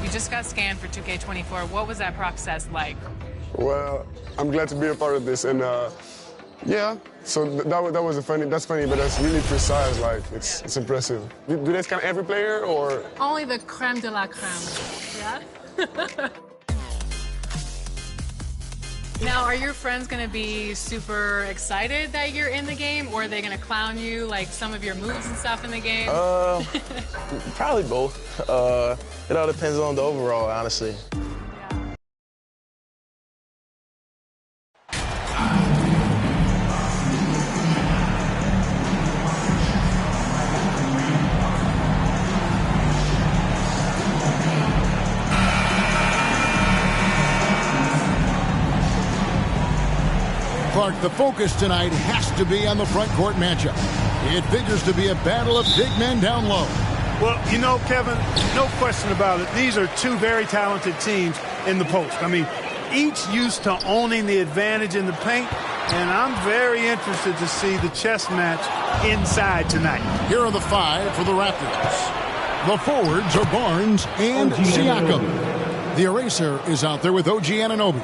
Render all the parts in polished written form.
You just got scanned for 2K24. What was that process like? Well, I'm glad to be a part of this, and yeah. So that's funny, but that's really precise. Like it's impressive. Do they scan every player or? Only the creme de la creme. Yeah. Now, are your friends going to be super excited that you're in the game, or are they going to clown you, like some of your moves and stuff in the game? Probably both. It all depends on the overall, honestly. Clark, the focus tonight has to be on the front court matchup. It figures to be a battle of big men down low. Well, you know, Kevin, no question about it. These are two very talented teams in the post. I mean, each used to owning the advantage in the paint, and I'm very interested to see the chess match inside tonight. Here are the five for the Raptors. The forwards are Barnes and Siakam. The eraser is out there with OG Anunoby.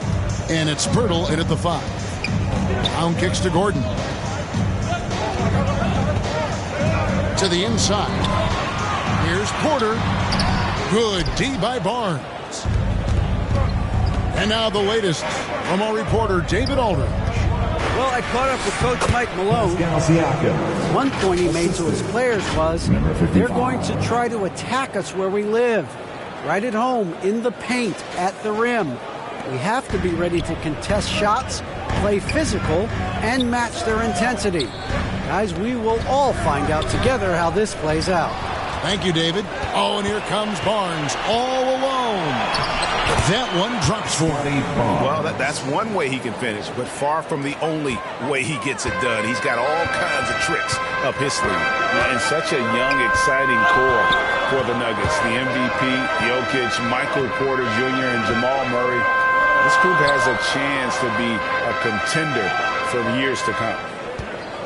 And it's Pirtle in at the 5. Down kicks to Gordon. To the inside. Here's Porter. Good D by Barnes. And now the latest from our reporter, David Aldridge. Well, I caught up with Coach Mike Malone. One point he made to his players was, they're going to try to attack us where we live. Right at home, in the paint, at the rim. We have to be ready to contest shots, play physical, and match their intensity. Guys, we will all find out together how this plays out. Thank you, David. Oh, and here comes Barnes all alone. That one drops for him. Well, that's one way he can finish, but far from the only way he gets it done. He's got all kinds of tricks up his sleeve. And such a young, exciting core for the Nuggets. The MVP, Jokic, Michael Porter Jr., and Jamal Murray. This group has a chance to be a contender for years to come.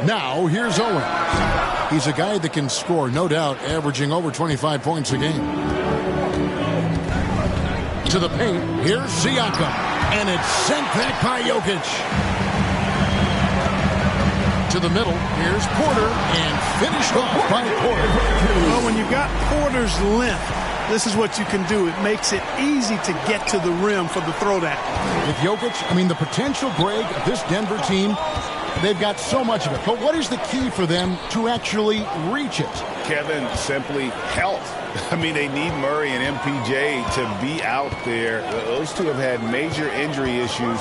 Now, here's Owen. He's a guy that can score, no doubt, averaging over 25 points a game. To the paint, here's Siakam. And it's sent back by Jokic. To the middle, here's Porter. And finished off by Porter. Well, when you got Porter's length, this is what you can do. It makes it easy to get to the rim for the throwdown. With Jokic, I mean, the potential, Greg, of this Denver team, they've got so much of it. But what is the key for them to actually reach it? Kevin, simply health. I mean, they need Murray and MPJ to be out there. Those two have had major injury issues.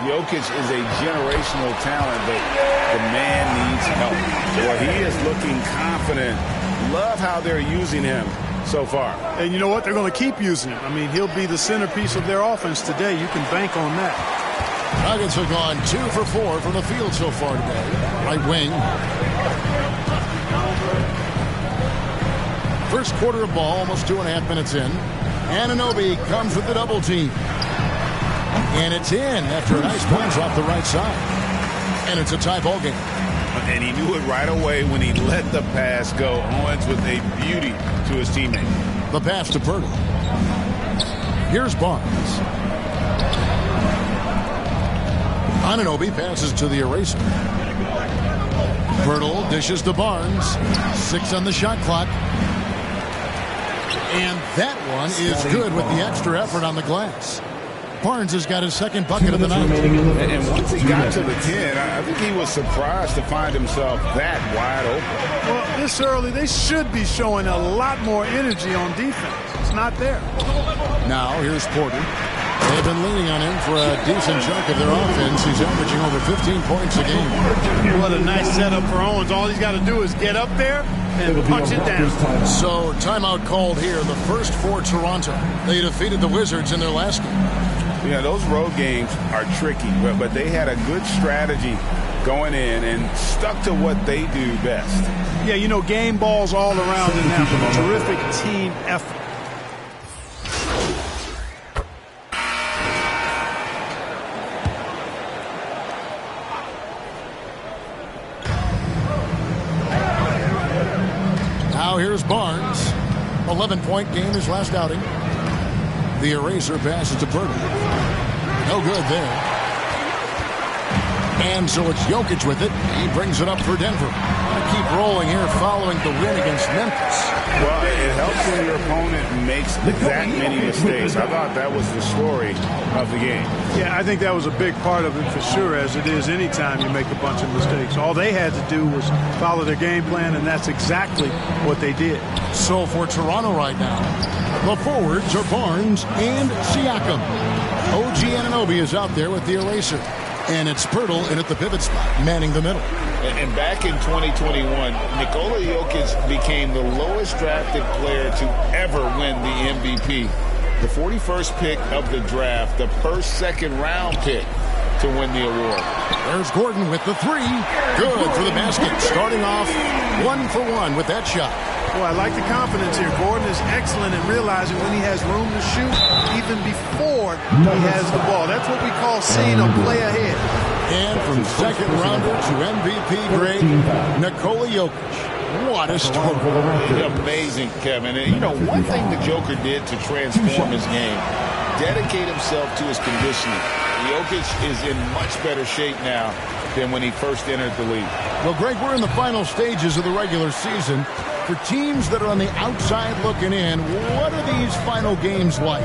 Jokic is a generational talent, but the man needs help. Well, he is looking confident. Love how they're using him so far. And you know what? They're going to keep using him. I mean, he'll be the centerpiece of their offense today. You can bank on that. Nuggets have gone 2 for 4 from the field so far today. Right wing. First quarter of ball, almost 2.5 minutes in. Anunoby comes with the double team. And it's in after a nice punch off the right side. And it's a tie ball game. And he knew it right away when he let the pass go. Owens with a beauty to his teammate. The pass to Pirtle. Here's Barnes. Anunoby passes to the eraser. Pirtle dishes to Barnes. 6 on the shot clock. And that one is good with the extra effort on the glass. Barnes has got his second bucket of the night. And once he got to the 10, I think he was surprised to find himself that wide open. Well, this early, they should be showing a lot more energy on defense. It's not there. Now, here's Porter. They've been leaning on him for a decent chunk of their offense. He's averaging over 15 points a game. What a nice setup for Owens. All he's got to do is get up there and punch it down. So, timeout called here. The first for Toronto. They defeated the Wizards in their last game. Yeah, those road games are tricky, but they had a good strategy going in and stuck to what they do best. Yeah, you know, game balls all around in that one. Terrific team effort. Now here's Barnes. 11-point game his last outing. The eraser passes to Burton. No good there. And so it's Jokic with it. He brings it up for Denver. Keep rolling here following the win against Memphis. Well, it helps when your opponent makes that many mistakes. I thought that was the story of the game. Yeah, I think that was a big part of it for sure, as it is anytime you make a bunch of mistakes. All they had to do was follow their game plan, and that's exactly what they did. So for Toronto right now, the forwards are Barnes and Siakam. OG Anunoby is out there with the eraser. And it's Pirtle in at the pivot spot, manning the middle. And back in 2021, Nikola Jokic became the lowest drafted player to ever win the MVP. The 41st pick of the draft, the first second-round pick to win the award. There's Gordon with the three. Good for the basket. Starting off 1 for 1 with that shot. Well, I like the confidence here. Gordon is excellent at realizing when he has room to shoot even before he has the ball. That's what we call seeing a play ahead. And from second rounder to MVP grade, Nikola Jokic. What a start. Amazing, Kevin. And, you know, one thing the Joker did to transform his game, dedicate himself to his conditioning. Jokic is in much better shape now than when he first entered the league. Well, Greg, we're in the final stages of the regular season. For teams that are on the outside looking in, what are these final games like?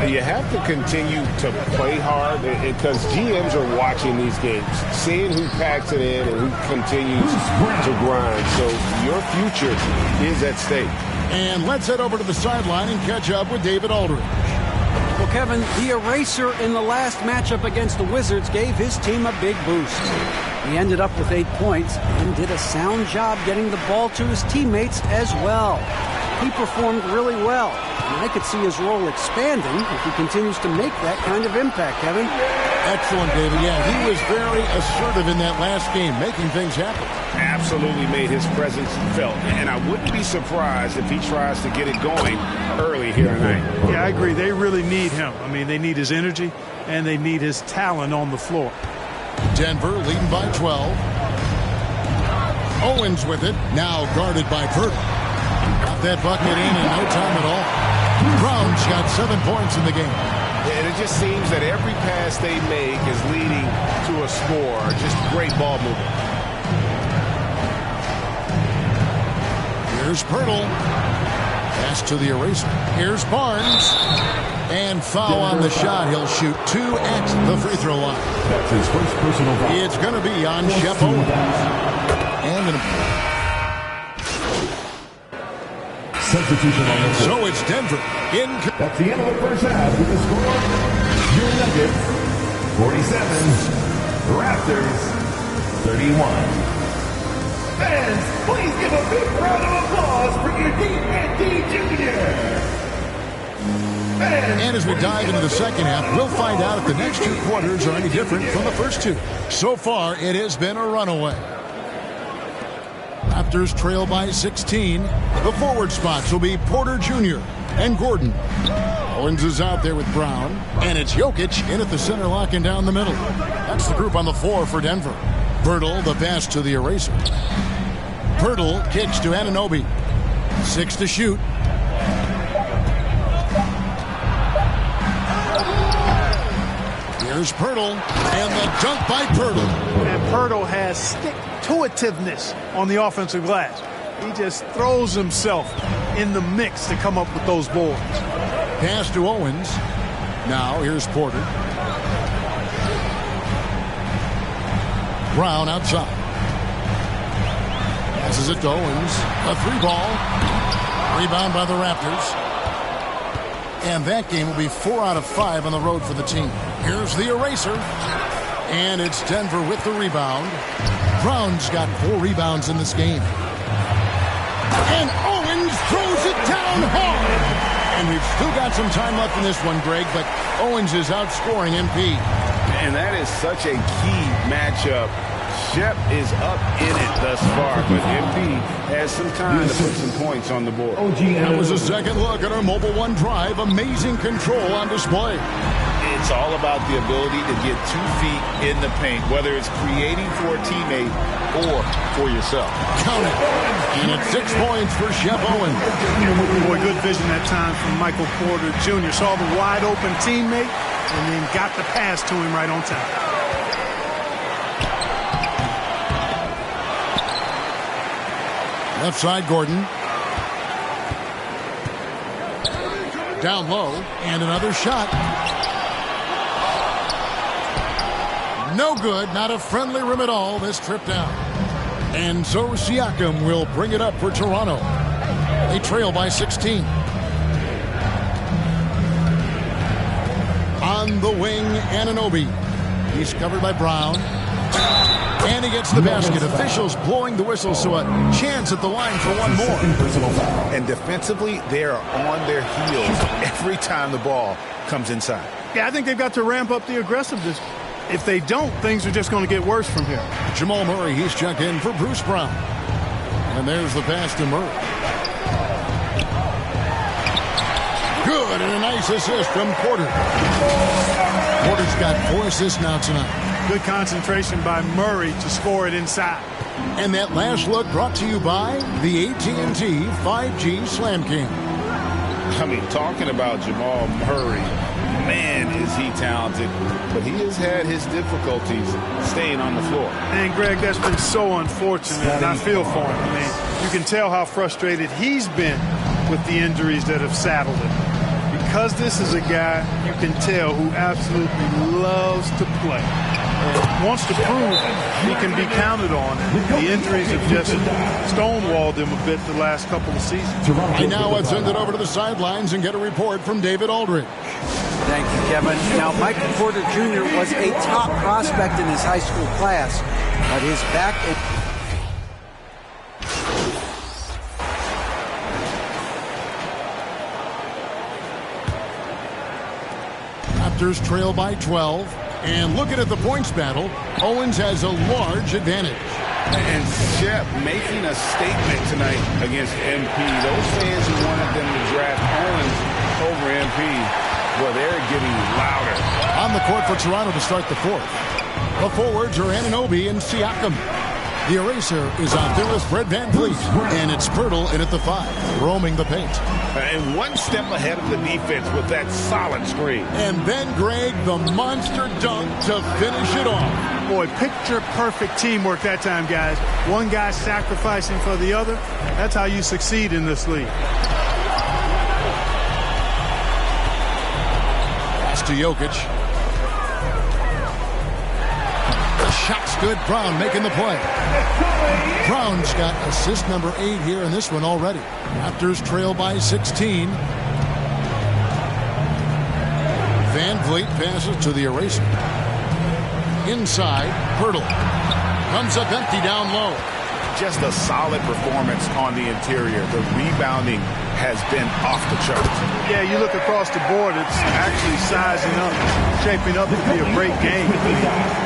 You have to continue to play hard because GMs are watching these games, seeing who packs it in and who continues to grind. So your future is at stake. And let's head over to the sideline and catch up with David Aldridge. Well, Kevin, the eraser in the last matchup against the Wizards gave his team a big boost. He ended up with 8 points and did a sound job getting the ball to his teammates as well. He performed really well, and I could see his role expanding if he continues to make that kind of impact, Kevin. Excellent, David. Yeah, he was very assertive in that last game, making things happen. Absolutely made his presence felt, and I wouldn't be surprised if he tries to get it going early here tonight. Yeah, I agree. They really need him. I mean, they need his energy, and they need his talent on the floor. Denver leading by 12. Owens with it, now guarded by Pirtle. Got that bucket in no time at all. Brown's got 7 points in the game. And it just seems that every pass they make is leading to a score. Just great ball movement. Here's Pirtle. Pass to the eraser. Here's Barnes. And foul on the shot. He'll shoot 2 at the free throw line. That's his first personal foul. It's going to be on Shep Owens. And substitution on the so it's Denver. That's the end of the first half with the score. Your Nuggets 47, Raptors 31. Fans, please give a big round of applause for your D&D Jr. And as we dive into the second half, we'll find out if the next 2 quarters are any different from the first 2. So far, it has been a runaway. Raptors trail by 16. The forward spots will be Porter Jr. and Gordon. Owens is out there with Brown. And it's Jokic in at the center, locking down the middle. That's the group on the floor for Denver. Pirtle, the pass to the eraser. Pirtle kicks to Anunoby. 6 to shoot. Here's Pirtle, and the dunk by Pirtle. And Pirtle has stick-to-itiveness on the offensive glass. He just throws himself in the mix to come up with those boards. Pass to Owens. Now here's Porter. Brown outside. Passes it to Owens. A 3-ball. Rebound by the Raptors. And that game will be 4 out of 5 on the road for the team. Here's the eraser. And it's Denver with the rebound. Brown's got 4 rebounds in this game. And Owens throws it down hard. And we've still got some time left in this one, Greg, but Owens is outscoring MP. And that is such a key matchup. Shep is up in it thus far, but MP has some time to put some points on the board. That was a second look at our Mobile One drive. Amazing control on display. It's It's all about the ability to get 2 feet in the paint, whether it's creating for a teammate or for yourself. Count it. And it's 6 points for Shep Owens. Boy, good vision that time from Michael Porter Jr. Saw the wide open teammate and then got the pass to him right on time. Left side, Gordon. Down low, and another shot. No good, not a friendly rim at all this trip down. And so Siakam will bring it up for Toronto. They trail by 16. On the wing, Anunoby. He's covered by Brown. And he gets the basket. Officials blowing the whistle, so a chance at the line for one more. And defensively, they are on their heels every time the ball comes inside. Yeah, I think they've got to ramp up the aggressiveness. If they don't, things are just going to get worse from here. Jamal Murray, he's checked in for Bruce Brown. And there's the pass to Murray. Good, and a nice assist from Porter. Porter's got 4 assists now tonight. Good concentration by Murray to score it inside. And that last look brought to you by the AT&T 5G Slam Cam. I mean, talking about Jamal Murray, man, is he talented. But he has had his difficulties staying on the floor. And, Greg, that's been so unfortunate, and I feel for him. I mean, you can tell how frustrated he's been with the injuries that have saddled him. Because this is a guy you can tell who absolutely loves to play. Wants to prove he can be counted on. The injuries have just stonewalled him a bit the last couple of seasons. And now let's send it over to the sidelines and get a report from David Aldridge. Thank you, Kevin. Now, Michael Porter Jr. was a top prospect in his high school class, but his back... Raptors trail by 12. And looking at the points battle, Owens has a large advantage. And Shep making a statement tonight against MP. Those fans who wanted them to draft Owens over MP, well, they're getting louder. On the court for Toronto to start the fourth. The forwards are Anunoby and Siakam. The eraser is out there with Fred VanVleet. And it's Pirtle in at the 5, roaming the paint. And one step ahead of the defense with that solid screen. And then, Greg, the monster dunk to finish it off. Boy, picture-perfect teamwork that time, guys. One guy sacrificing for the other. That's how you succeed in this league. Pass to Jokic. The shot's good. Brown making the play. Brown's got assist number 8 here in this one already. Raptors trail by 16. VanVleet passes to the eraser. Inside, Pirtle. Comes up empty down low. Just a solid performance on the interior. The rebounding has been off the charts. Yeah, you look across the board, it's actually sizing up, shaping up to be a great game.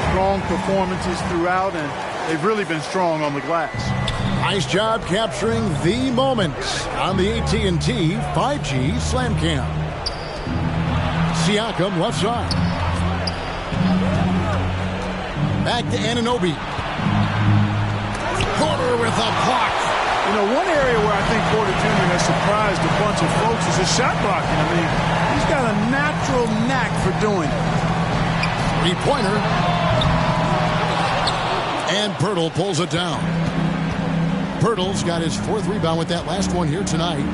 Strong performances throughout, and they've really been strong on the glass. Nice job capturing the moments on the AT&T 5G Slam Cam. Siakam left side. Back to Anunoby. Porter with a block. You know, one area where I think Porter Jr. has surprised a bunch of folks is his shot blocking. I mean, he's got a natural knack for doing it. 3-pointer. And Pirtle pulls it down. Pirtle's got his 4th rebound with that last one here tonight.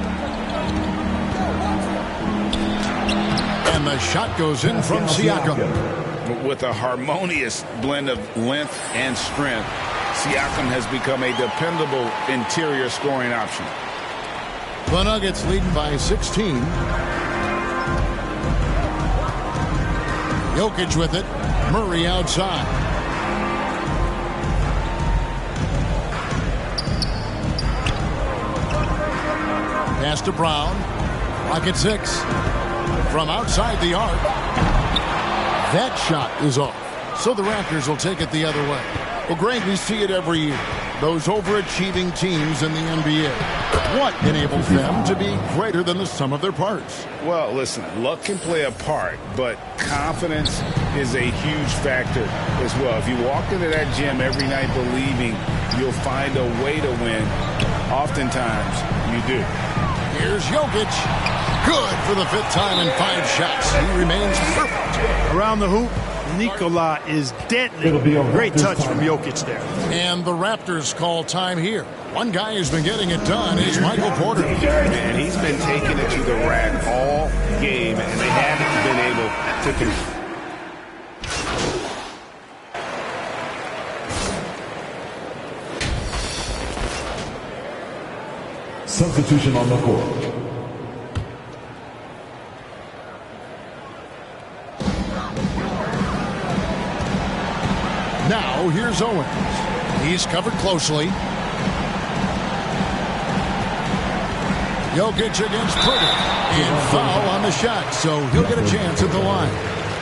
And the shot goes in from Siakam. With a harmonious blend of length and strength, Siakam has become a dependable interior scoring option. The Nuggets leading by 16. Jokic with it. Murray outside. Pass to Brown. Rocket 6. From outside the arc. That shot is off. So the Raptors will take it the other way. Well, Greg, we see it every year. those overachieving teams in the NBA? What enables them to be greater than the sum of their parts? Well, listen, luck can play a part, but confidence is a huge factor as well. If you walk into that gym every night believing you'll find a way to win, oftentimes you do. Here's Jokic. Good for the 5th time in 5 shots. He remains perfect. Around the hoop, Nikola is deadly. Great touch from Jokic there. And the Raptors call time here. One guy who's been getting it done is Michael Porter. Man, he's been taking it to the rack all game, and they haven't been able to control. Substitution on the court. Now here's Owens. He's covered closely. Jokic against Porter. And foul on the shot, so he'll get a chance at the line.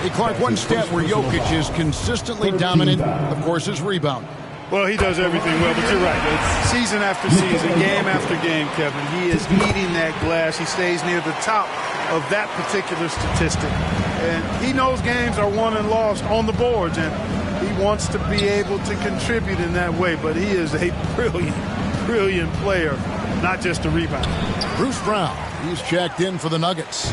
Hey, Clark, one stat where Jokic is consistently dominant, of course, is rebound. Well, he does everything well, but you're right. It's season after season, game after game, Kevin, he is eating that glass. He stays near the top of that particular statistic. And he knows games are won and lost on the boards, and he wants to be able to contribute in that way. But he is a brilliant, brilliant player, not just a rebounder. Bruce Brown, he's checked in for the Nuggets.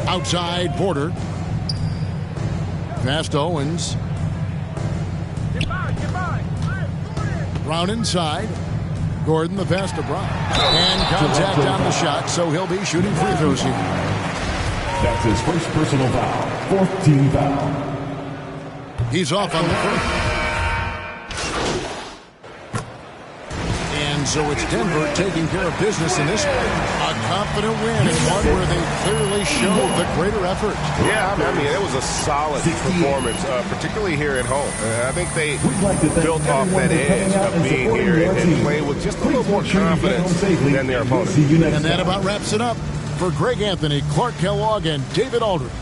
Outside, Porter. Pass to Owens. Brown inside. Gordon, the pass to Brown. And contact on the shot, so he'll be shooting free throws here. That's his first personal foul. 4th team foul. He's off on the front. And so it's Denver taking care of business in this one. A confident win and one where they clearly showed the greater effort. Yeah, I mean, it was a solid performance, particularly here at home. I think they built off that edge of being here and played with just a little more confidence than their opponent. And that about wraps it up. For Greg Anthony, Clark Kellogg, and David Aldridge.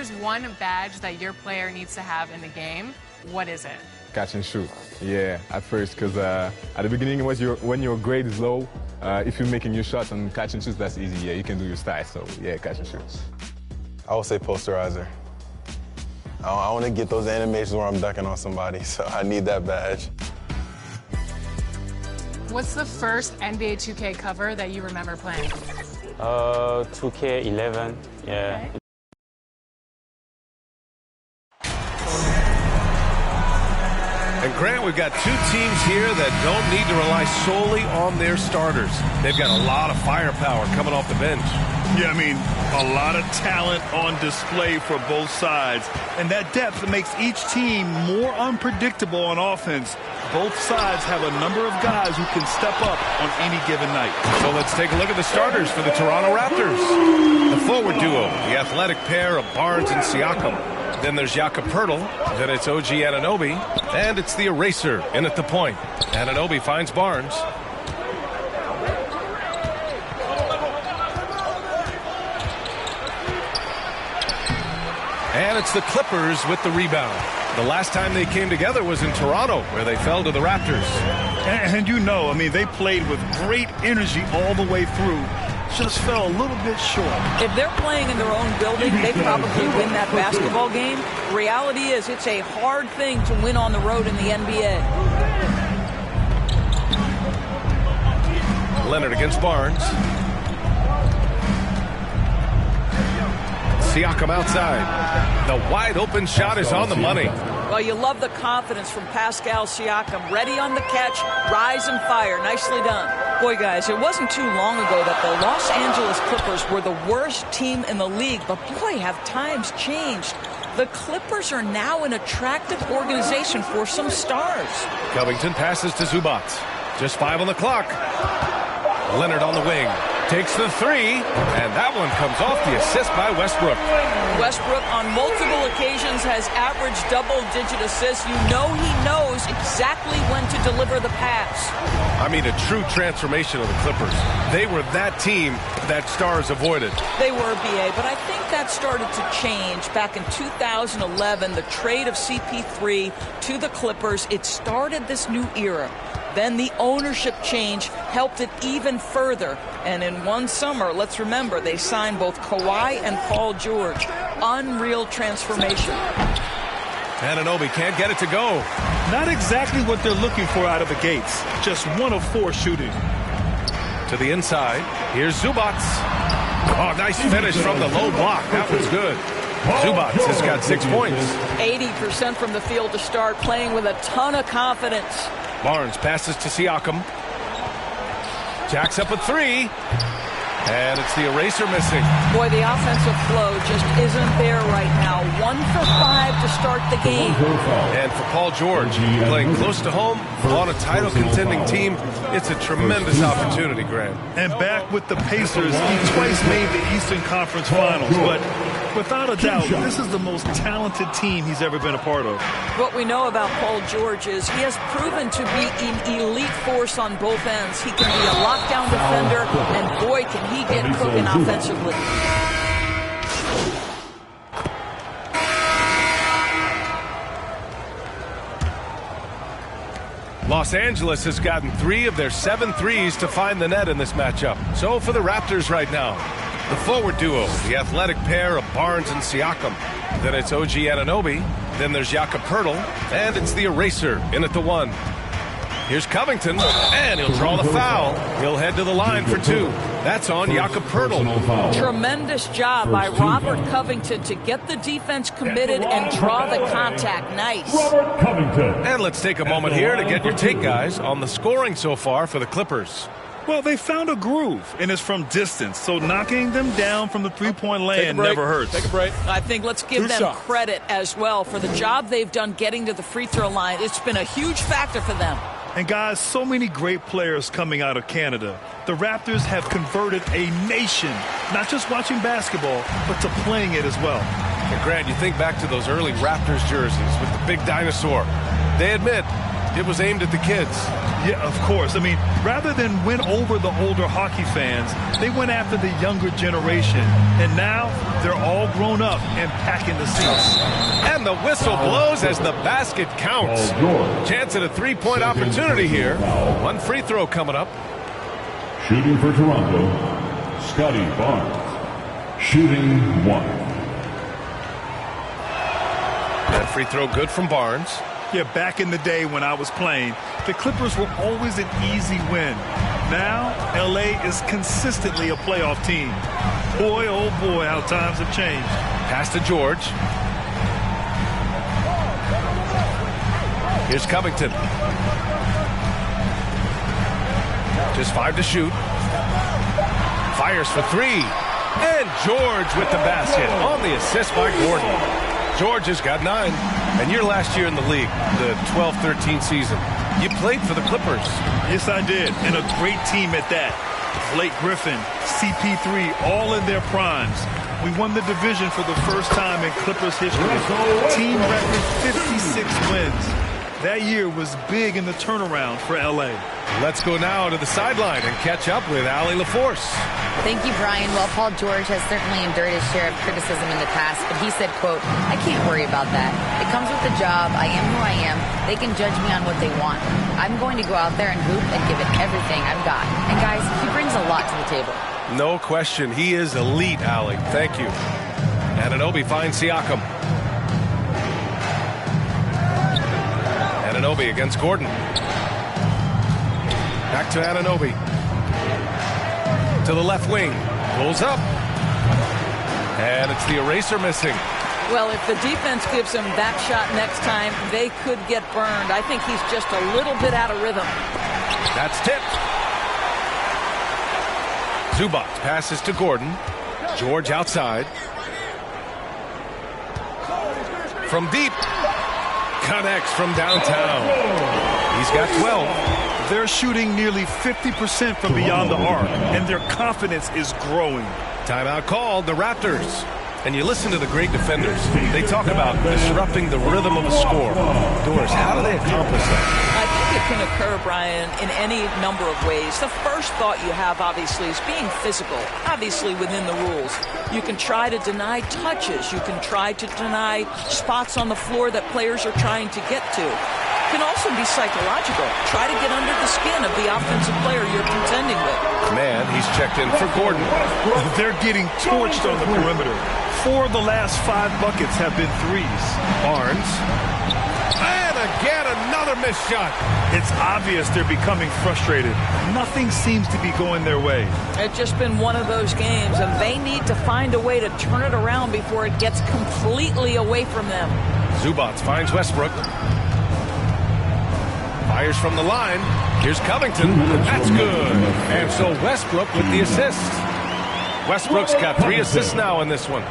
there's one badge that your player needs to have in the game, what is it? Catch and shoot. Yeah, at first, because at the beginning, when your grade is low, if you're making your shots on catch and shoot, that's easy. Yeah, you can do your style. So yeah, catch and shoot. I would say posterizer. I want to get those animations where I'm dunking on somebody, so I need that badge. What's the first NBA 2K cover that you remember playing? 2K11, yeah. Okay. And Grant, we've got two teams here that don't need to rely solely on their starters. They've got a lot of firepower coming off the bench. Yeah, I mean, a lot of talent on display for both sides. And that depth makes each team more unpredictable on offense. Both sides have a number of guys who can step up on any given night. So let's take a look at the starters for the Toronto Raptors. The forward duo, the athletic pair of Barnes and Siakam. Then there's Jakob Poeltl, then it's OG Anunoby, and it's the eraser in at the point. Anunoby finds Barnes. And it's the Clippers with the rebound. The last time they came together was in Toronto, where they fell to the Raptors. And you know, I mean, they played with great energy all the way through. Just fell a little bit short. If they're playing in their own building, they probably win that basketball game. Reality is, it's a hard thing to win on the road in the NBA. Leonard against Barnes. Siakam outside. The wide open shot is on the money. Well, you love the confidence from Pascal Siakam. Ready on the catch, rise and fire. Nicely done. Boy, guys, it wasn't too long ago that the Los Angeles Clippers were the worst team in the league. But boy, have times changed. The Clippers are now an attractive organization for some stars. Covington passes to Zubac. Just 5 on the clock. Leonard on the wing. Takes the three, and that one comes off the assist by Westbrook. Westbrook on multiple occasions has averaged double-digit assists. You know he knows exactly when to deliver the pass. I mean, a true transformation of the Clippers. They were that team that stars avoided. They were, BA, but I think that started to change back in 2011, the trade of CP3 to the Clippers. It started this new era. Then the ownership change helped it even further. And in one summer, let's remember, they signed both Kawhi and Paul George. Unreal transformation. Anunoby can't get it to go. Not exactly what they're looking for out of the gates. Just 1 of 4 shooting. To the inside. Here's Zubac. Oh, nice finish from the low block. That was good. Zubac has got 6 points. 80% from the field to start, playing with a ton of confidence. Barnes passes to Siakam. Jacks up a three. And it's the eraser missing. Boy, the offensive flow just isn't there right now. 1 for 5 to start the game. And for Paul George, playing close to home on a title contending team, it's a tremendous opportunity, Grant. And back with the Pacers, he twice made the Eastern Conference Finals. But without a doubt, this is the most talented team he's ever been a part of. What we know about Paul George is he has proven to be an elite force on both ends. He can be a lockdown defender, and boy, can he get cooking offensively. Los Angeles has gotten 3 of their 7 threes to find the net in this matchup. So for the Raptors right now, the forward duo, the athletic pair of Barnes and Siakam. Then it's OG Anunoby. Then there's Jakob Poeltl. And it's the eraser in at the 1. Here's Covington, and he'll draw the foul. He'll head to the line for 2. That's on Jakob Poeltl. Tremendous job by Robert Covington to get the defense committed and draw the contact. Nice. Robert Covington. And let's take a moment here to get your take, guys, on the scoring so far for the Clippers. Well, they found a groove, and it's from distance. So knocking them down from the three-point land never hurts. Take a break. I think let's give them credit as well for the job they've done getting to the free throw line. It's been a huge factor for them. And guys, so many great players coming out of Canada. The Raptors have converted a nation, not just watching basketball, but to playing it as well. And Grant, you think back to those early Raptors jerseys with the big dinosaur. They admit it was aimed at the kids. Yeah, of course. I mean, rather than win over the older hockey fans, they went after the younger generation. And now they're all grown up and packing the seats. And the whistle blows as the basket counts. Chance at a three-point opportunity here. One free throw coming up. Shooting for Toronto, Scotty Barnes. Shooting 1. That free throw good from Barnes. Yeah, back in the day when I was playing, the Clippers were always an easy win. Now, L.A. is consistently a playoff team. Boy, oh boy, how times have changed. Pass to George. Here's Covington. Just 5 to shoot. Fires for 3. And George with the basket on the assist by Gordon. George has got 9. And your last year in the league, the 12-13 season, you played for the Clippers. Yes, I did. And a great team at that. Blake Griffin, CP3, all in their primes. We won the division for the first time in Clippers history. Team record 56 wins. That year was big in the turnaround for L.A. Let's go now to the sideline and catch up with Allie LaForce. Thank you, Brian. Well, Paul George has certainly endured his share of criticism in the past, but he said, quote, "I can't worry about that. It comes with the job. I am who I am. They can judge me on what they want. I'm going to go out there and hoop and give it everything I've got." And guys, he brings a lot to the table. No question. He is elite, Allie. Thank you. Anunoby finds Siakam. Anunoby against Gordon. Back to Anunoby. To the left wing. Pulls up. And it's the eraser missing. Well, if the defense gives him that shot next time, they could get burned. I think he's just a little bit out of rhythm. That's tipped. Zubac passes to Gordon. George outside. From deep. Connects from downtown. He's got 12. They're shooting nearly 50% from beyond the arc, and their confidence is growing. Timeout called, the Raptors. And you listen to the great defenders. They talk about disrupting the rhythm of a score. Doris, how do they accomplish that? I think it can occur, Brian, in any number of ways. The first thought you have, obviously, is being physical, obviously within the rules. You can try to deny touches. You can try to deny spots on the floor that players are trying to get to. It can also be psychological. Try to get under the skin of the offensive player you're contending with. Man, he's checked in for Gordon. They're getting torched on the perimeter. 4 of the last 5 buckets have been threes. Barnes. And again, another missed shot. It's obvious they're becoming frustrated. Nothing seems to be going their way. It's just been one of those games, and they need to find a way to turn it around before it gets completely away from them. Zubac finds Westbrook. Fires from the line. Here's Covington. That's good. And so Westbrook with the assist. Westbrook's got 3 assists now in this one.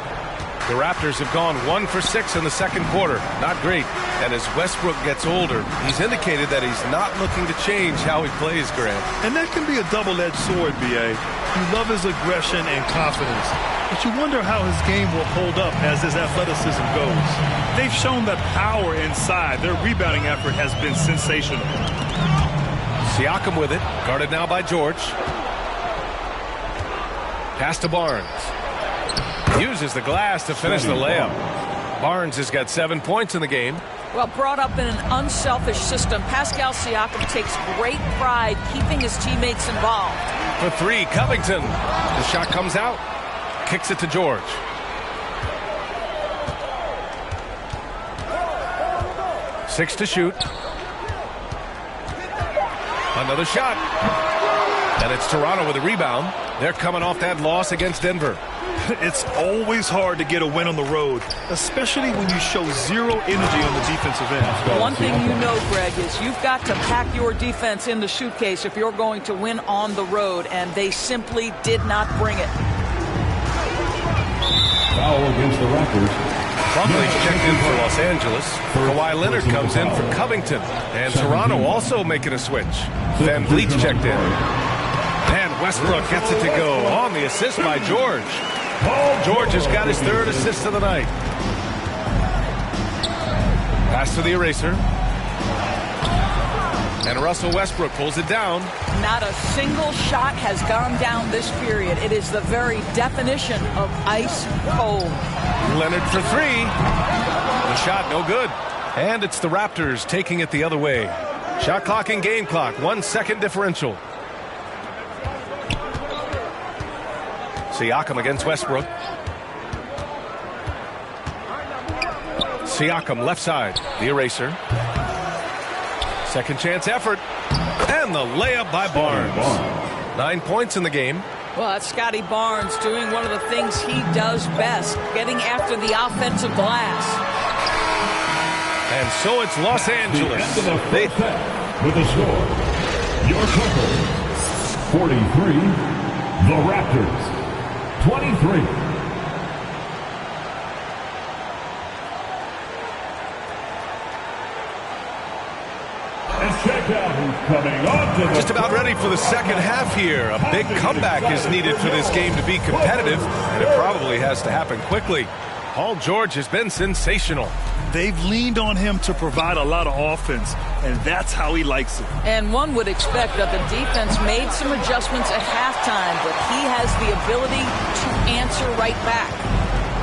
The Raptors have gone 1 for 6 in the second quarter. Not great. And as Westbrook gets older, he's indicated that he's not looking to change how he plays, Grant. And that can be a double-edged sword, B.A. You love his aggression and confidence, but you wonder how his game will hold up as his athleticism goes. They've shown that power inside. Their rebounding effort has been sensational. Siakam with it. Guarded now by George. Pass to Barnes. Uses the glass to finish the layup. Barnes has got 7 points in the game. Well, brought up in an unselfish system, Pascal Siakam takes great pride keeping his teammates involved. For 3, Covington. The shot comes out. Kicks it to George. Six to shoot. Another shot. And it's Toronto with a rebound. They're coming off that loss against Denver. It's always hard to get a win on the road, especially when you show zero energy on the defensive end. One thing you know, Greg, is you've got to pack your defense in the suitcase if you're going to win on the road, and they simply did not bring it. Foul against the Raptors. Plumlee's checked in for Los Angeles. Kawhi Leonard comes in for Covington. And Toronto also making a switch. Van Vliet checked in. And Westbrook gets it to go on the assist by George. George has got his 3rd assist of the night. Pass to the eraser. And Russell Westbrook pulls it down. Not a single shot has gone down this period. It is the very definition of ice cold. Leonard for three. The shot no good. And it's the Raptors taking it the other way. Shot clock and game clock. 1 second differential. Siakam against Westbrook. Siakam left side. The eraser. Second chance effort. And the layup by Barnes. 9 points in the game. Well, that's Scotty Barnes doing one of the things he does best, getting after the offensive glass. And so it's Los Angeles. With the score, your Clippers 43, the Raptors 23. Just about ready for the second half here. A big comeback is needed for this game to be competitive, and it probably has to happen quickly. Paul George has been sensational. They've leaned on him to provide a lot of offense, and that's how he likes it. And one would expect that the defense made some adjustments at halftime, but he has the ability to answer right back.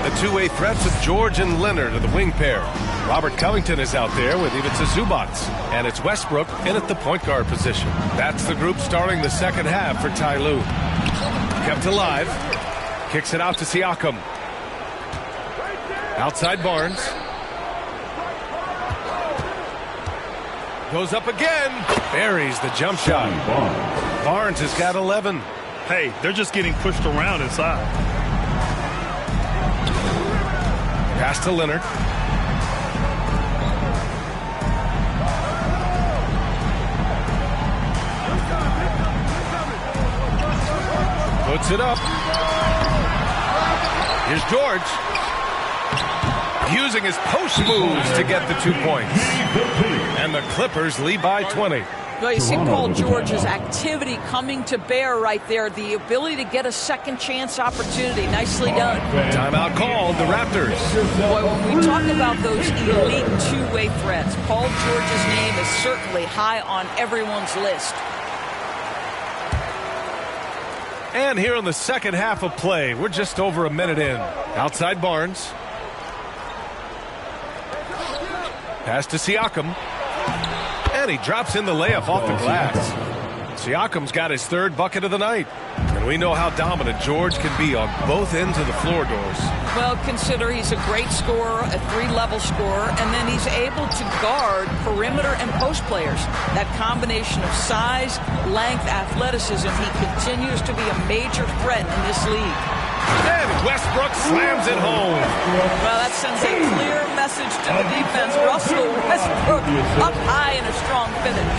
The two-way threats of George and Leonard are the wing pair. Robert Covington is out there with Ivica Zubac, and it's Westbrook in at the point guard position. That's the group starting the second half for Ty Lue. Kept alive. Kicks it out to Siakam. Outside Barnes. Goes up again. Buries the jump shot. Barnes has got 11. Hey, they're just getting pushed around inside. Pass to Leonard. Puts it up. Here's George. Using his post moves to get the 2 points. And the Clippers lead by 20. Well, you see Paul George's activity coming to bear right there. The ability to get a second chance opportunity. Nicely done. Timeout called, the Raptors. Boy, when we talk about those elite two-way threats, Paul George's name is certainly high on everyone's list. And here in the second half of play, we're just over a minute in. Outside Barnes. Pass to Siakam. And he drops in the layup off the glass. Siakam's got his third bucket of the night. And we know how dominant George can be on both ends of the floor doors. Well, consider he's a great scorer, a three-level scorer, and then he's able to guard perimeter and post players. That combination of size, length, athleticism, he continues to be a major threat in this league. And Westbrook slams it home. Well, that sends a clear message to the defense. Russell Westbrook up high in a strong finish.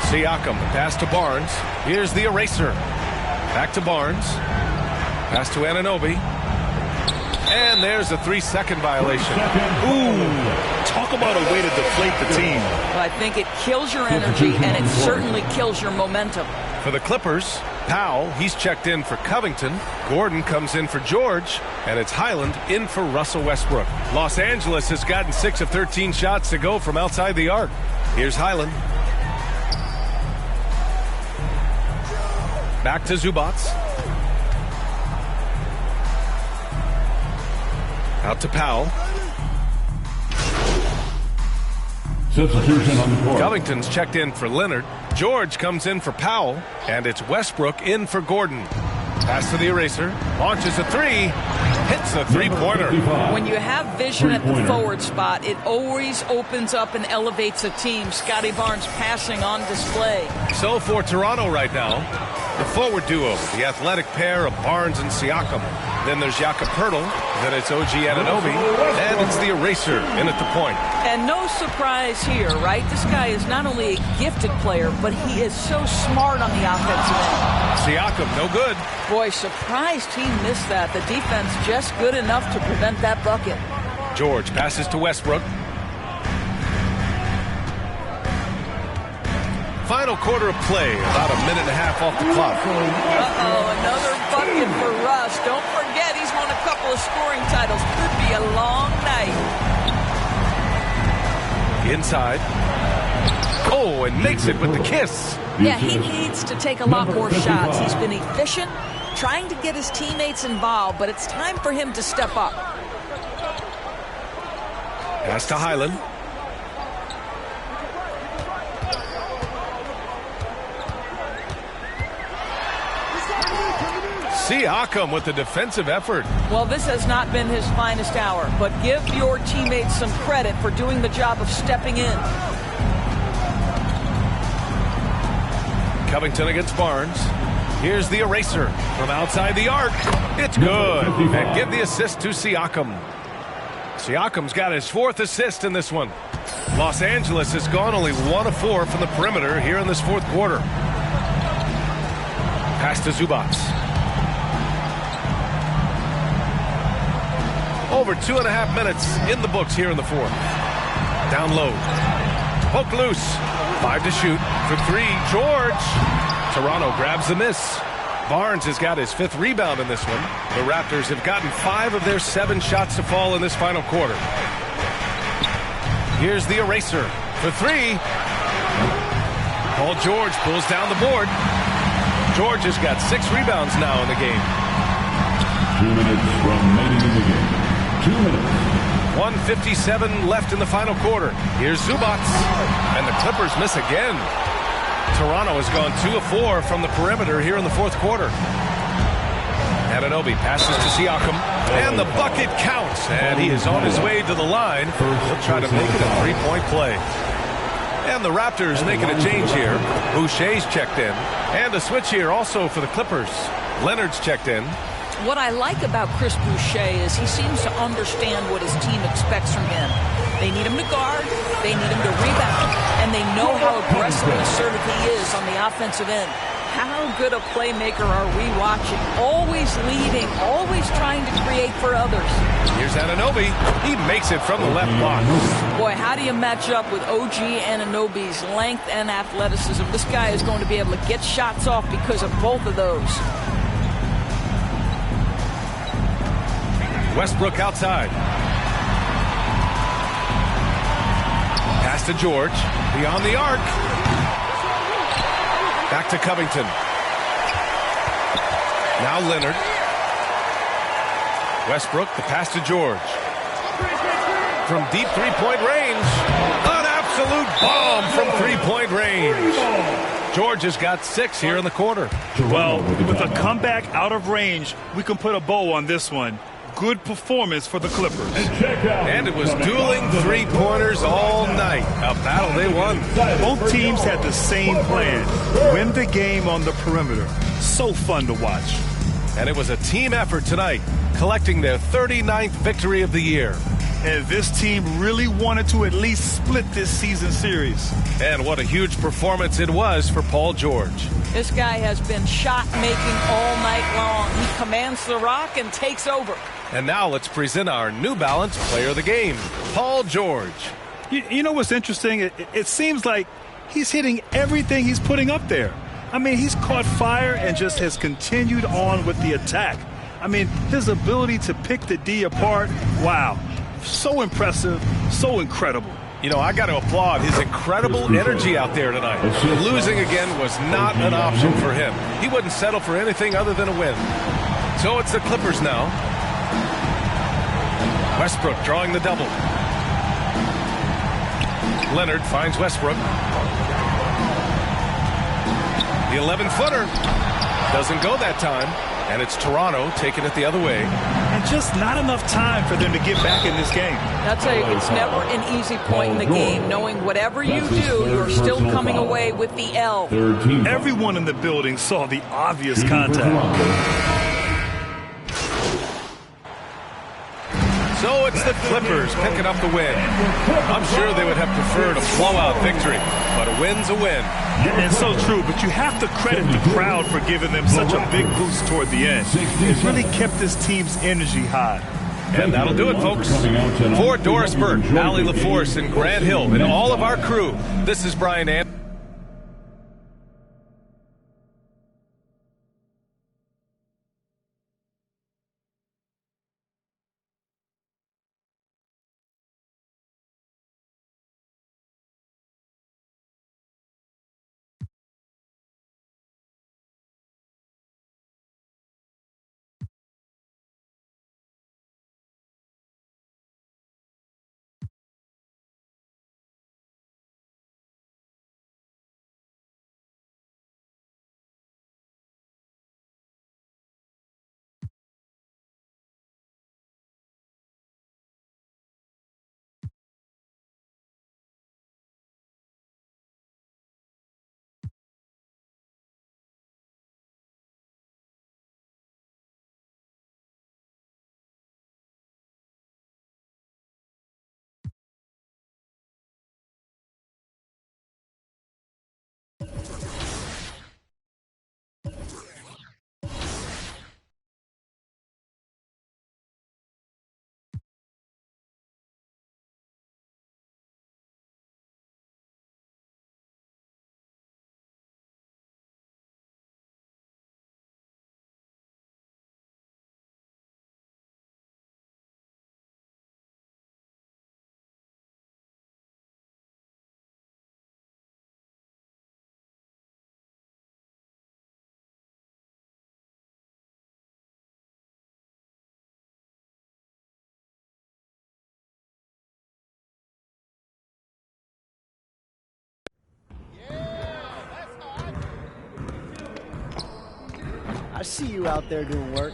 Siakam, pass to Barnes. Here's the eraser. Back to Barnes. Pass to Anunoby. And there's a 3-second violation. Ooh, talk about a way to deflate the team. Well, I think it kills your energy, and it certainly kills your momentum. For the Clippers, Powell, he's checked in for Covington. Gordon comes in for George. And it's Highland in for Russell Westbrook. Los Angeles has gotten 6 of 13 shots to go from outside the arc. Here's Highland. Back to Zubac. Out to Powell. Substitution on the court. Covington's checked in for Leonard. George comes in for Powell. And it's Westbrook in for Gordon. Pass to the eraser. Launches a three. Hits a three-pointer. When you have vision at the forward spot, it always opens up and elevates a team. Scotty Barnes passing on display. So for Toronto right now, the forward duo, the athletic pair of Barnes and Siakam. Then there's Jakob Poeltl. Then it's OG Anunoby. And it's the eraser in at the point. And no surprise here, right? This guy is not only a gifted player, but he is so smart on the offensive end. Siakam, no good. Boy, surprised he missed that. The defense just good enough to prevent that bucket. George passes to Westbrook. Final quarter of play, about a minute and a half off the clock. Another bucket for Russ. Don't forget, he's won a couple of scoring titles. Could be a long night. Inside. Oh, and makes it with the kiss. Yeah, he needs to take a lot more shots. He's been efficient, trying to get his teammates involved, but it's time for him to step up. Pass to Highland. Siakam with the defensive effort. Well, this has not been his finest hour, but give your teammates some credit for doing the job of stepping in. Covington against Barnes. Here's the eraser from outside the arc. It's good. And give the assist to Siakam. Siakam's got his 4th assist in this one. Los Angeles has gone only 1 of 4 from the perimeter here in this 4th quarter. Pass to Zubac. Over 2.5 minutes in the books here in the 4th. Down low. Poke loose. 5 to shoot. For 3, George. Toronto grabs the miss. Barnes has got his 5th rebound in this one. The Raptors have gotten 5 of their 7 shots to fall in this final quarter. Here's the eraser. For 3. Paul George pulls down the board. George has got 6 rebounds now in the game. 2 minutes remaining in the game. 2 minutes. 1:57 left in the final quarter. Here's Zubac. And the Clippers miss again. Toronto has gone 2 of 4 from the perimeter here in the 4th quarter. Anunoby passes to Siakam. And the bucket counts. And he is on his way to the line. He'll try to make it a 3-point play. And the Raptors making a change here. Boucher's checked in. And a switch here also for the Clippers. Leonard's checked in. What I like about Chris Boucher is he seems to understand what his team expects from him. They need him to guard, they need him to rebound, and they know how aggressive and assertive he is on the offensive end. How good a playmaker are we watching? Always leading, always trying to create for others. Here's Anunoby. He makes it from the left block. Boy, how do you match up with OG Anunoby's length and athleticism? This guy is going to be able to get shots off because of both of those. Westbrook outside. Pass to George. Beyond the arc. Back to Covington. Now Leonard. Westbrook, the pass to George. From deep three-point range. An absolute bomb from three-point range. George has got 6 here in the quarter. Well, with a comeback out of range, we can put a bow on this one. Good performance for the Clippers. And it was dueling three-pointers all night. A battle they won. Both teams had the same plan. Win the game on the perimeter. So fun to watch. And it was a team effort tonight, collecting their 39th victory of the year. And this team really wanted to at least split this season series. And what a huge performance it was for Paul George. This guy has been shot-making all night long. He commands the rock and takes over. And now let's present our New Balance Player of the Game, Paul George. You know what's interesting? It seems like he's hitting everything he's putting up there. I mean, he's caught fire and just has continued on with the attack. I mean, his ability to pick the D apart, wow. So impressive, so incredible. You know, I got to applaud his incredible energy out there tonight. Losing again was not an option for him. He wouldn't settle for anything other than a win. So it's the Clippers now. Westbrook drawing the double. Leonard finds Westbrook. The 11-footer doesn't go that time. And it's Toronto taking it the other way. And just not enough time for them to get back in this game. I'll tell you, it's never an easy point in the game, knowing whatever you do, you're still coming away with the L. Everyone in the building saw the obvious contact. So it's the Clippers picking up the win. I'm sure they would have preferred a blowout victory, but a win's a win. And so true, but you have to credit the crowd for giving them such a big boost toward the end. It really kept this team's energy high. And that'll do it, folks. For Doris Burke, Allie LaForce, and Grant Hill, and all of our crew, this is Brian Anderson. see you out there doing work.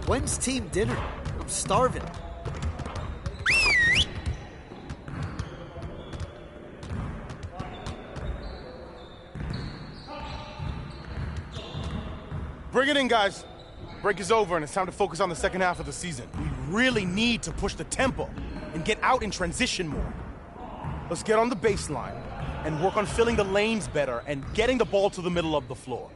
When's team dinner? I'm starving. Bring it in, guys. Break is over, and it's time to focus on the second half of the season. We really need to push the tempo and get out in transition more. Let's get on the baseline and work on filling the lanes better and getting the ball to the middle of the floor.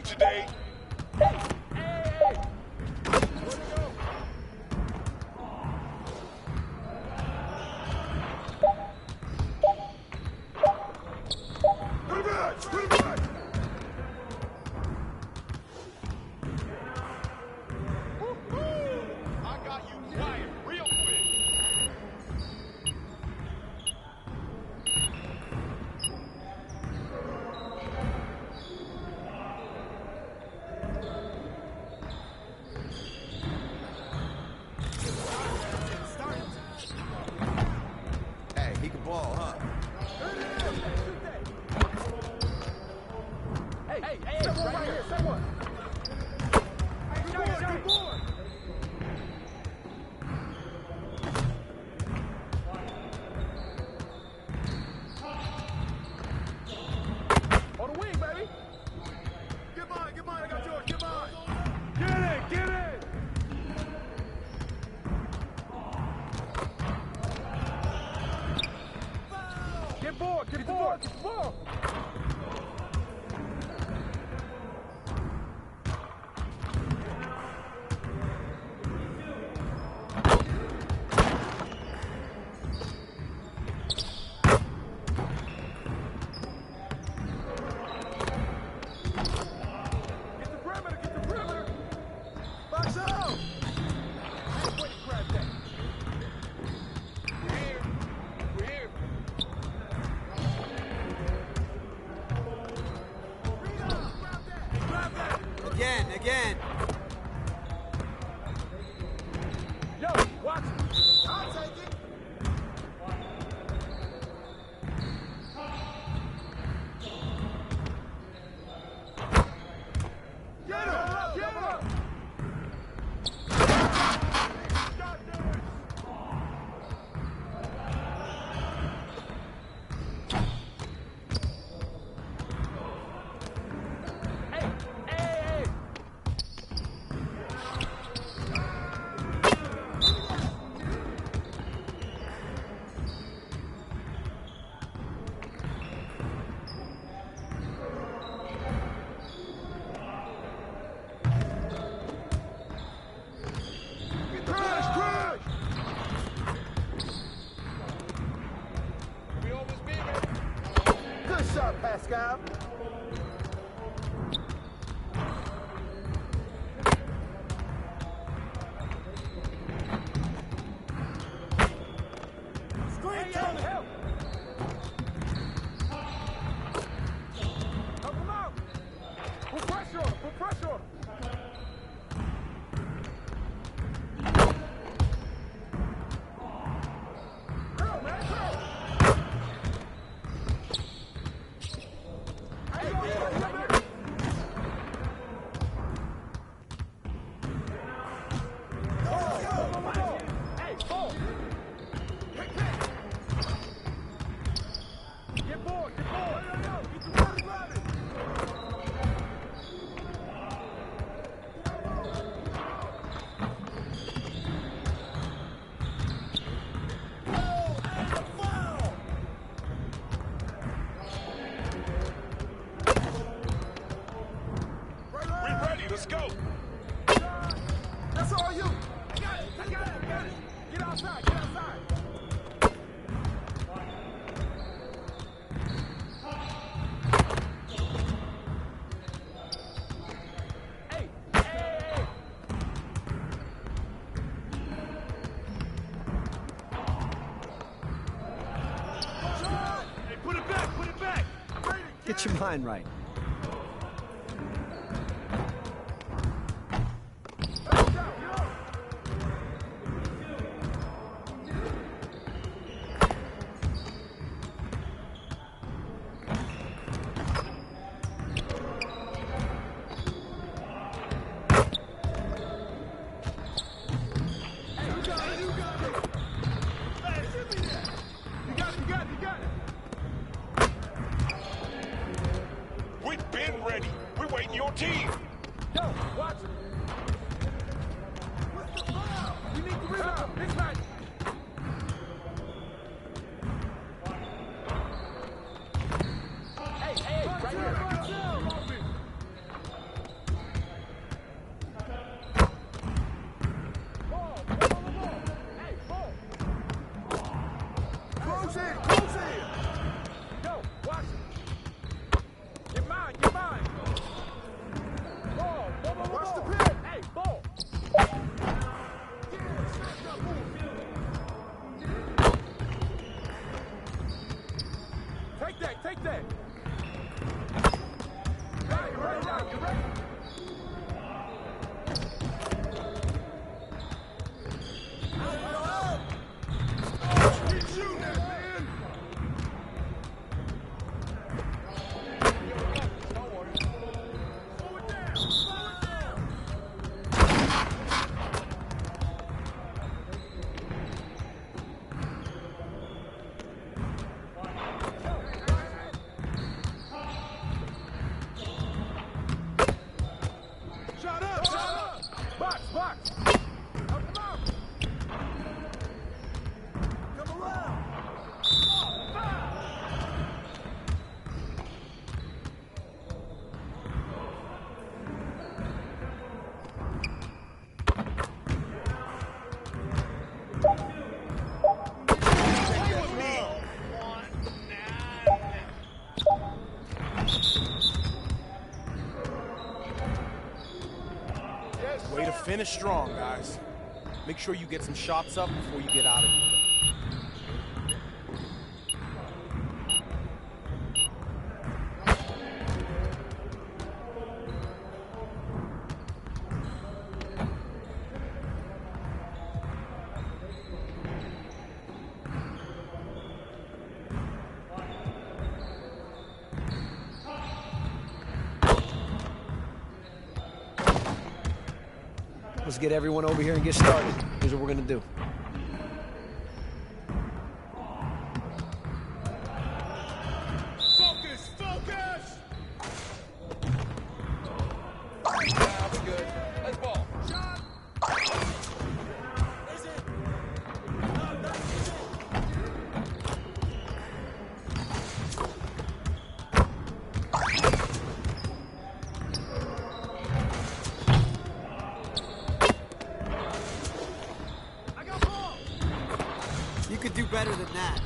Today. Again. Yo, watch it. I'll take it. Get him! Get him! Cal. Screen Tony. Help. Help him out. Put pressure on him. Put pressure on him. Let's go. That's all you. I got it. I got it. I got it. Get outside. Get outside. Hey. Hey. Hey, put it back. Put it back. Get your mind right. We've been ready. We're waiting your team. Yo, watch it. What's the foul? We need to rebound. It's nice. Hey, hey, right here. Close in, close in. Yo, watch it. Get mine, get mine. Ball, ball, ball, watch the pin. Hey, ball. Take that, take that. Hey, you're ready now, you're ready. Keep shooting that, man. Shut up, shut up. Box, box. Help him out. Come around. Way to finish strong, guys. Make sure you get some shots up before you get out of here. Let's get everyone over here and get started. Here's what we're going to do. Focus, focus. Now we're good. Let's ball. Shot. Is it? No, that's it. You could do better than that.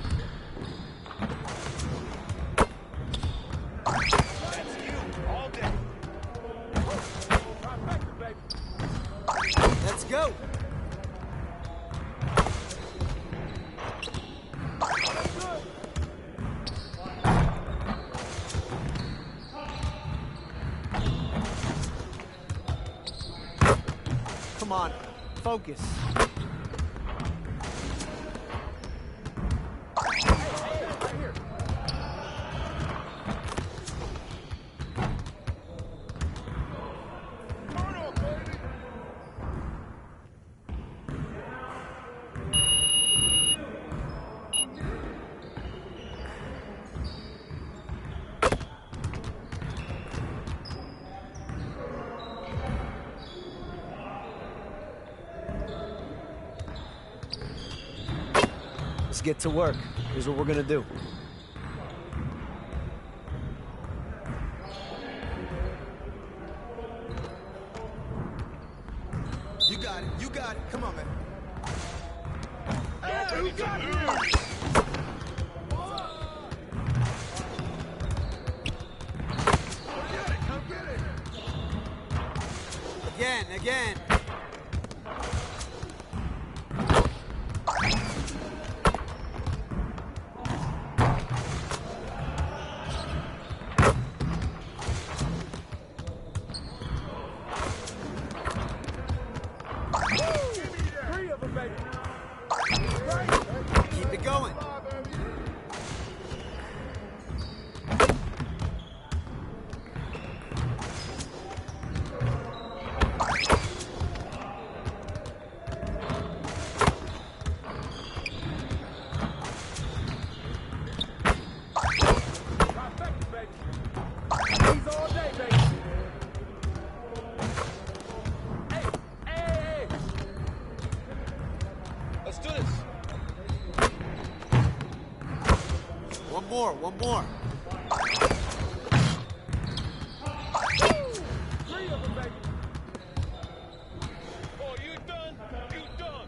go. Come on, focus. Let's get to work. Here's what we're gonna do. You got it. You got it. Come on, man. Hey, who got you? Come get it. Again. Keep it going. Let's do this. One more. Three of them, baby. Oh, you done? You done.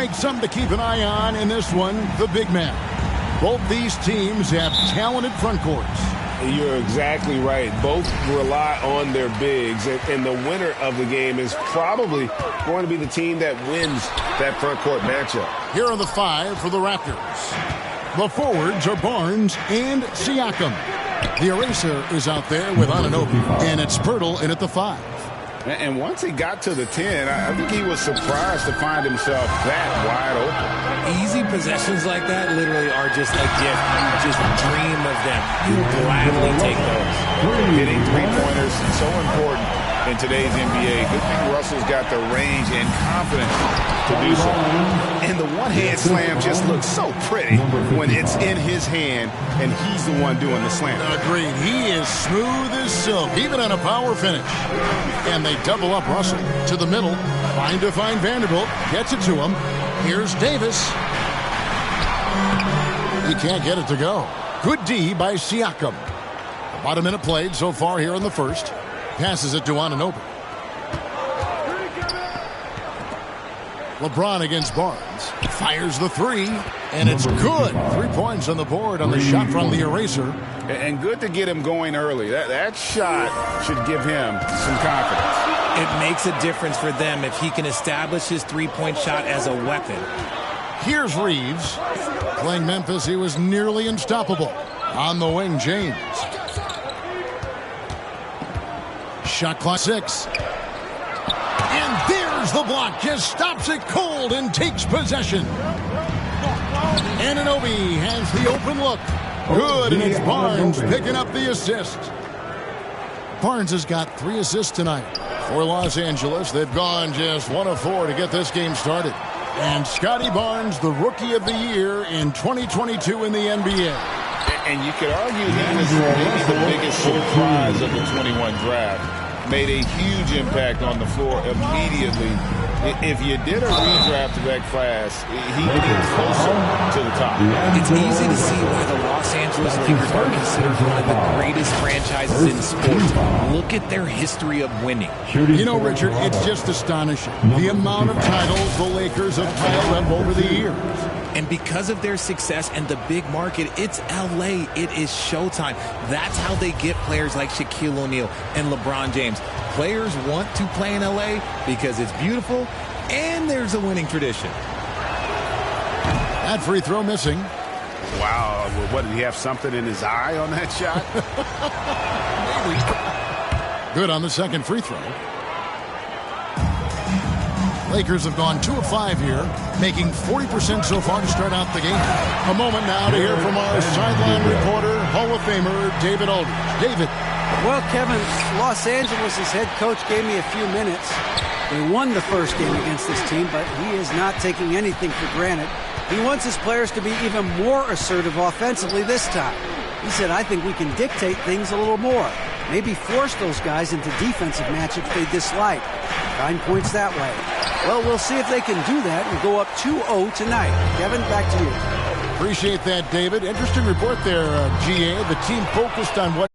Greg, something to keep an eye on in this one, the big man. Both these teams have talented front courts. You're exactly right. Both rely on their bigs, and the winner of the game is probably going to be the team that wins that front court matchup. Here are the 5 for the Raptors. The forwards are Barnes and Siakam. The eraser is out there with Anunoby, and it's Pirtle in at the 5. And once he got to the 10, I think he was surprised to find himself that wide open. Easy possessions like that literally are just a gift. You just dream of them. You gladly take those. Hitting three-pointers is so important in today's NBA. Good thing Russell's got the range and confidence to do so. And the one-hand slam just looks so pretty when it's in his hand and he's the one doing the slam. Agreed. He is smooth as silk, even on a power finish. And they double up Russell to the middle, trying to find Vanderbilt. Gets it to him. Here's Davis. He can't get it to go. Good D by Siakam. About a minute played so far here in the first. Passes it to Anunoby. LeBron against Barnes. Fires the 3, and it's good. 3 points on the board on the shot from the eraser. And good to get him going early. That shot should give him some confidence. It makes a difference for them if he can establish his three-point shot as a weapon. Here's Reeves. Playing Memphis, he was nearly unstoppable. On the wing, James. Shot clock 6. And there's the block. Just stops it cold and takes possession. Anunoby has the open look. Good, and it's Barnes picking up the assist. Barnes has got 3 assists tonight. For Los Angeles, they've gone just 1 of 4 to get this game started. And Scotty Barnes, the Rookie of the Year in 2022 in the NBA. And you could argue he was maybe the biggest surprise of the 21 draft. Made a huge impact on the floor immediately. If you did a redraft of that class, he'd be closer to the top. It's easy to see why the Los Angeles Lakers are considered one of the greatest franchises in sports. Look at their history of winning. You know, Richard, it's just astonishing. The amount of titles the Lakers have piled up over the years. And because of their success and the big market, it's L.A. It is showtime. That's how they get players like Shaquille O'Neal and LeBron James. Players want to play in L.A. because it's beautiful and there's a winning tradition. That free throw missing. Wow. What, did he have something in his eye on that shot? Maybe. Good on the second free throw. Lakers have gone 2 of 5 here, making 40% so far to start out the game. A moment now to hear from our sideline reporter, Hall of Famer David Aldridge. David. Well, Kevin, Los Angeles' head coach gave me a few minutes. They won the first game against this team, but he is not taking anything for granted. He wants his players to be even more assertive offensively this time. He said, I think we can dictate things a little more. Maybe force those guys into defensive matchups they dislike. 9 points that way. Well, we'll see if they can do that and go up 2-0 tonight. Kevin, back to you. Appreciate that, David. Interesting report there, GA. The team focused on what